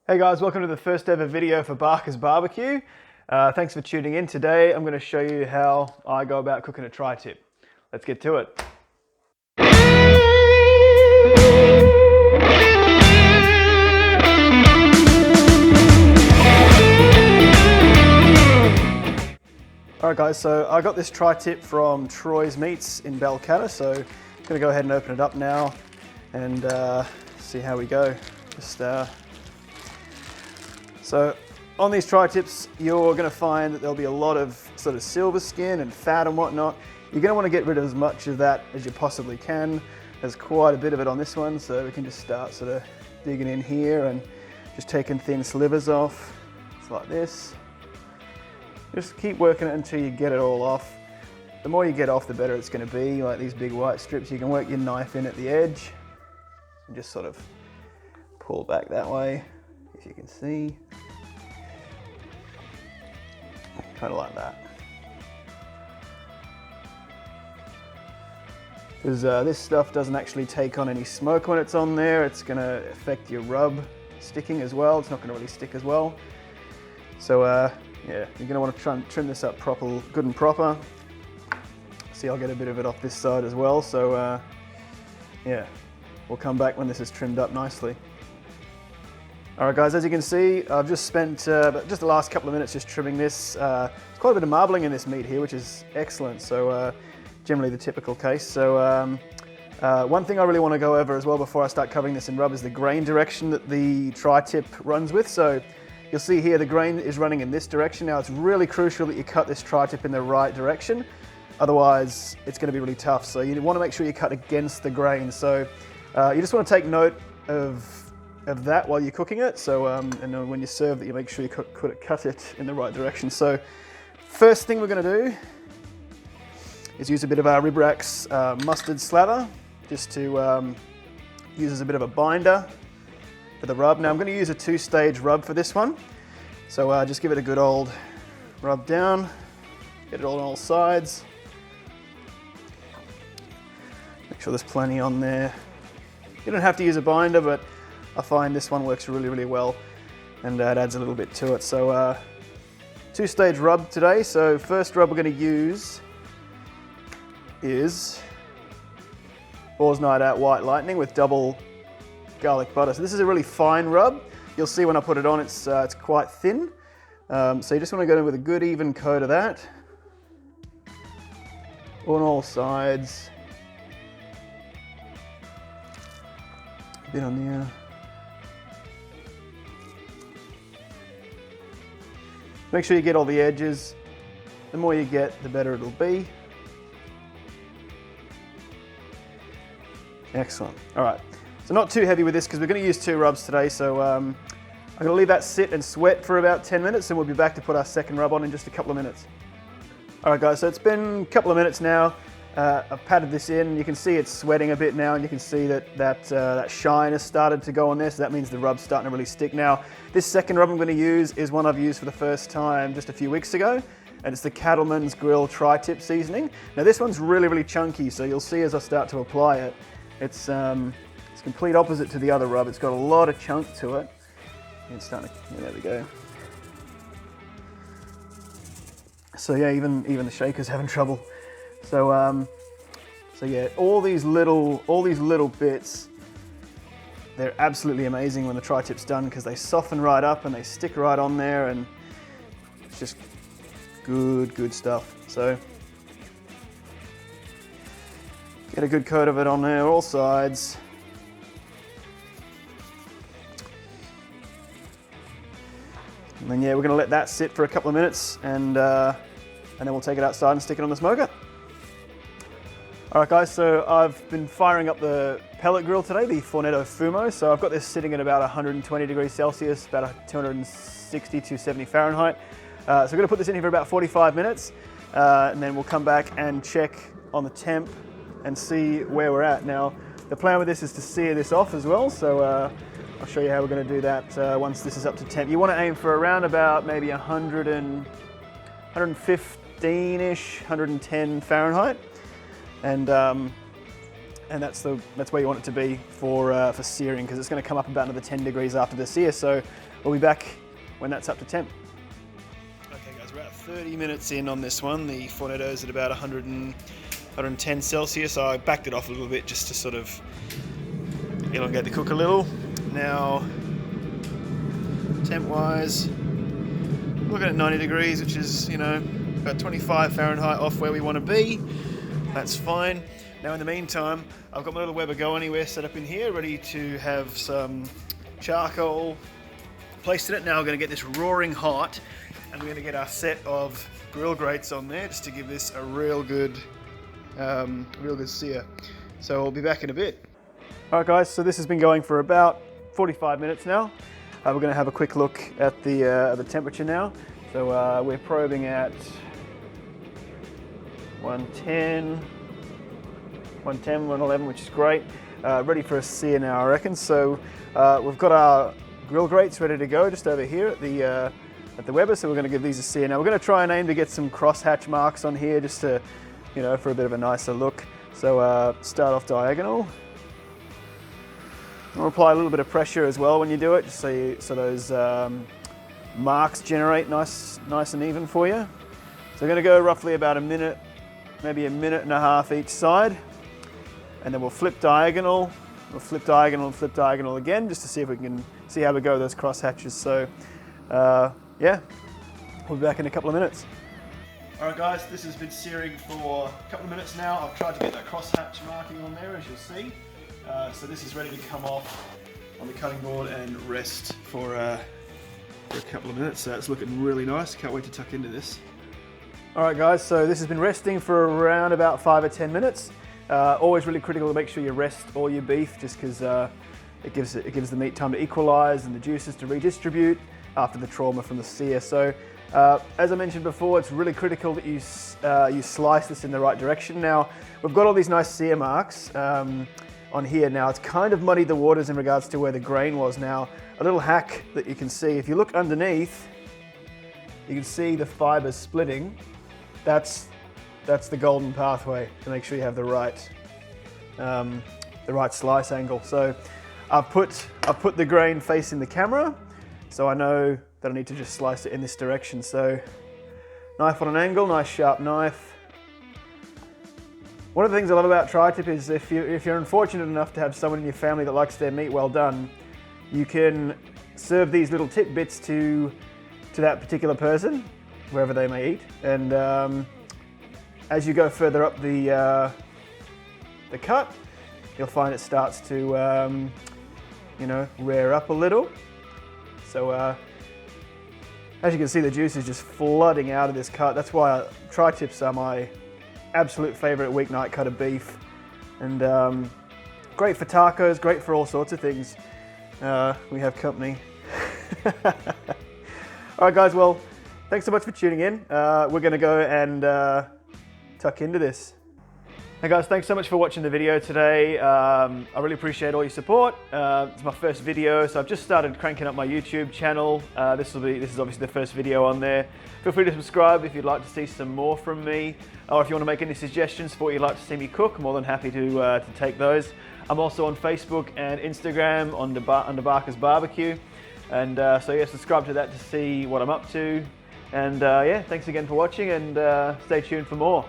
Hey guys, welcome to the first ever video for Barker's Barbecue. Thanks for tuning in. Today I'm going to show you how I go about cooking a tri-tip. Let's get to it. Alright guys, so I got this tri-tip from Troy's Meats in Balcatta, so I'm going to go ahead and open it up now and see how we go. So on these tri-tips, you're going to find that there'll be a lot of sort of silver skin and fat and whatnot. You're going to want to get rid of as much of that as you possibly can. There's quite a bit of it on this one, so we can just start sort of digging in here and just taking thin slivers off. It's like this. Just keep working it until you get it all off. The more you get off, the better it's going to be. Like these big white strips, you can work your knife in at the edge and just sort of pull back that way, if you can see. Kind of like that. Because this stuff doesn't actually take on any smoke when it's on there. It's going to affect your rub sticking as well. It's not going to really stick as well. So yeah, you're going to want to try and trim this up good and proper. See, I'll get a bit of it off this side as well. So yeah, we'll come back when this is trimmed up nicely. Alright guys, as you can see, I've just spent just the last couple of minutes just trimming this. There's quite a bit of marbling in this meat here, which is excellent. So generally the typical case. So one thing I really want to go over as well before I start covering this in rub is the grain direction that the tri-tip runs with. So you'll see here the grain is running in this direction. Now it's really crucial that you cut this tri-tip in the right direction. Otherwise it's going to be really tough. So you want to make sure you cut against the grain. So you just want to take note of that while you're cooking it. So and when you serve that, you make sure you cut it in the right direction. So first thing we're going to do is use a bit of our Ribrax mustard slather just to use as a bit of a binder for the rub. Now I'm going to use a two-stage rub for this one. So just give it a good old rub down, get it all on all sides. Make sure there's plenty on there. You don't have to use a binder, but I find this one works really, really well, and it adds a little bit to it. So two-stage rub today. So first rub we're going to use is Boar's Night Out White Lightning with double garlic butter. So this is a really fine rub. You'll see when I put it on, it's quite thin. So you just want to go in with a good even coat of that on all sides. A bit on there. Make sure you get all the edges. The more you get, the better it'll be. Excellent. All right. So not too heavy with this because we're going to use two rubs today. So I'm going to leave that sit and sweat for about 10 minutes and we'll be back to put our second rub on in just a couple of minutes. All right, guys. So it's been a couple of minutes now. I've patted this in. You can see it's sweating a bit now, and you can see that shine has started to go on there, so that means the rub's starting to really stick now. This second rub I'm going to use is one I've used for the first time just a few weeks ago, and it's the Cattleman's Grill Tri-Tip seasoning. Now this one's really, really chunky, so you'll see as I start to apply it, it's complete opposite to the other rub. It's got a lot of chunk to it. It's starting to, yeah, there we go. So yeah, even the shaker's having trouble. So yeah, all these little bits, they're absolutely amazing when the tri-tip's done because they soften right up and they stick right on there, and it's just good stuff. So get a good coat of it on there, all sides. And then yeah, we're going to let that sit for a couple of minutes, and then we'll take it outside and stick it on the smoker. Alright guys, so I've been firing up the pellet grill today, the Fornetto Fumo. So I've got this sitting at about 120 degrees Celsius, about 260 to 70 Fahrenheit. So we're going to put this in here for about 45 minutes, and then we'll come back and check on the temp and see where we're at. Now, the plan with this is to sear this off as well, so I'll show you how we're going to do that once this is up to temp. You want to aim for around about maybe 115-ish, 110 Fahrenheit. And and that's where you want it to be for searing, because it's going to come up about another 10 degrees after the sear. So we'll be back when that's up to temp. Okay guys, we're about 30 minutes in on this one. The Fornetto's at about 110 Celsius. I backed it off a little bit just to sort of elongate the cook a little. Now, temp wise, looking at 90 degrees, which is, you know, about 25 Fahrenheit off where we want to be. That's fine. Now in the meantime, I've got my little Weber Go Anywhere set up in here, ready to have some charcoal placed in it. Now we're going to get this roaring hot, and we're going to get our set of GrillGrates on there just to give this a real good sear. So I'll be back in a bit. All right guys, so this has been going for about 45 minutes now. We're going to have a quick look at the temperature now. So we're probing at 110, 111, which is great. Ready for a sear now, I reckon. So we've got our GrillGrates ready to go just over here at the Weber. So we're going to give these a sear now. We're going to try and aim to get some crosshatch marks on here, just to, you know, for a bit of a nicer look. So start off diagonal. I'll apply a little bit of pressure as well when you do it, just so those marks generate nice and even for you. So we're going to go roughly about a minute, maybe a minute and a half each side, and then we'll flip diagonal. We'll flip diagonal and flip diagonal again, just to see if we can see how we go with those cross hatches. So yeah, we'll be back in a couple of minutes. All right guys, this has been searing for a couple of minutes now. I've tried to get that cross hatch marking on there, as you'll see. So this is ready to come off on the cutting board and rest for a couple of minutes. So it's looking really nice. Can't wait to tuck into this. All right guys, so this has been resting for around about 5 or 10 minutes. Always really critical to make sure you rest all your beef, just because it gives the meat time to equalize and the juices to redistribute after the trauma from the sear. So as I mentioned before, it's really critical that you slice this in the right direction. Now, we've got all these nice sear marks on here. Now, it's kind of muddied the waters in regards to where the grain was. Now, a little hack that you can see, if you look underneath, you can see the fibers splitting. That's the golden pathway to make sure you have the right slice angle. So I've put the grain facing the camera, so I know that I need to just slice it in this direction. So knife on an angle, nice sharp knife. One of the things I love about tri-tip is if you're unfortunate enough to have someone in your family that likes their meat well done, you can serve these little tip bits to that particular person, wherever they may eat. And as you go further up the cut, you'll find it starts to you know, rear up a little. So as you can see, the juice is just flooding out of this cut. That's why tri-tips are my absolute favorite weeknight cut of beef, and great for tacos, great for all sorts of things. We have company. All right guys, well, thanks so much for tuning in. We're gonna go and tuck into this. Hey guys, thanks so much for watching the video today. I really appreciate all your support. It's my first video, so I've just started cranking up my YouTube channel. This is obviously the first video on there. Feel free to subscribe if you'd like to see some more from me, or if you want to make any suggestions for what you'd like to see me cook. I'm more than happy to take those. I'm also on Facebook and Instagram under Barker's Barbecue, and so yeah, subscribe to that to see what I'm up to. And yeah, thanks again for watching, and stay tuned for more.